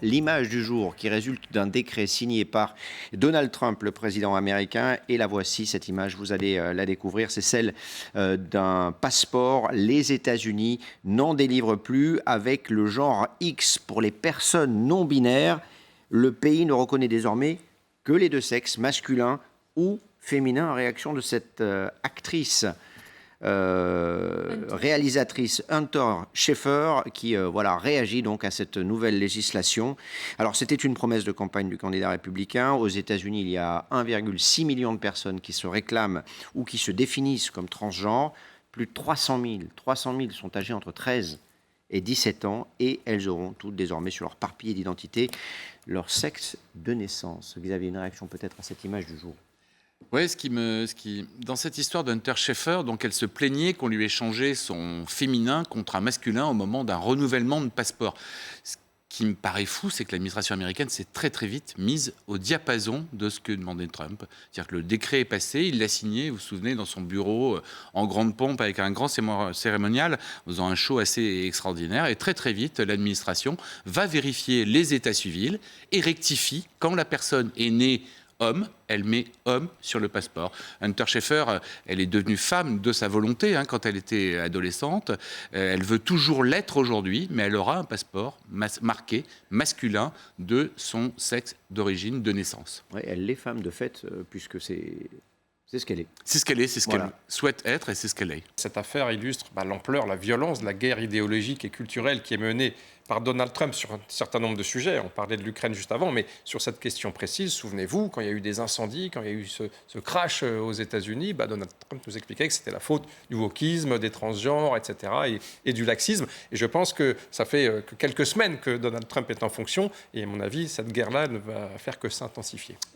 L'image du jour qui résulte d'un décret signé par Donald Trump, le président américain, et la voici, cette image, vous allez la découvrir, c'est celle d'un passeport. Les États-Unis n'en délivrent plus avec le genre X pour les personnes non binaires. Le pays ne reconnaît désormais que les deux sexes, masculin ou féminin, en réaction de cette actrice. Réalisatrice Hunter Schaeffer qui réagit donc à cette nouvelle législation. Alors c'était une promesse de campagne du candidat républicain. Aux États-Unis, il y a 1,6 million de personnes qui se réclament ou qui se définissent comme transgenres. Plus de 300 000 sont âgées entre 13 et 17 ans et elles auront toutes désormais sur leur papier d'identité leur sexe de naissance. Vous avez une réaction peut-être à cette image du jour? Oui, dans cette histoire d'Hunter Schaeffer, donc elle se plaignait qu'on lui ait changé son féminin contre un masculin au moment d'un renouvellement de passeport. Ce qui me paraît fou, c'est que l'administration américaine s'est très très vite mise au diapason de ce que demandait Trump. C'est-à-dire que le décret est passé, il l'a signé, vous vous souvenez, dans son bureau, en grande pompe, avec un grand cérémonial, en faisant un show assez extraordinaire. Et très très vite, l'administration va vérifier les états civils et rectifie quand la personne est née homme, elle met homme sur le passeport. Hunter Schaeffer, elle est devenue femme de sa volonté quand elle était adolescente. Elle veut toujours l'être aujourd'hui, mais elle aura un passeport marqué masculin de son sexe d'origine, de naissance. Oui, elle est femme de fait, puisque c'est ce qu'elle est. C'est ce qu'elle est, c'est ce qu'elle souhaite être et c'est ce qu'elle est. Cette affaire illustre l'ampleur, la violence de la guerre idéologique et culturelle qui est menée par Donald Trump sur un certain nombre de sujets. On parlait de l'Ukraine juste avant, mais sur cette question précise, souvenez-vous, quand il y a eu des incendies, quand il y a eu ce crash aux États-Unis, Donald Trump nous expliquait que c'était la faute du wokisme, des transgenres, etc., et du laxisme. Et je pense que ça fait que quelques semaines que Donald Trump est en fonction, et à mon avis, cette guerre-là ne va faire que s'intensifier.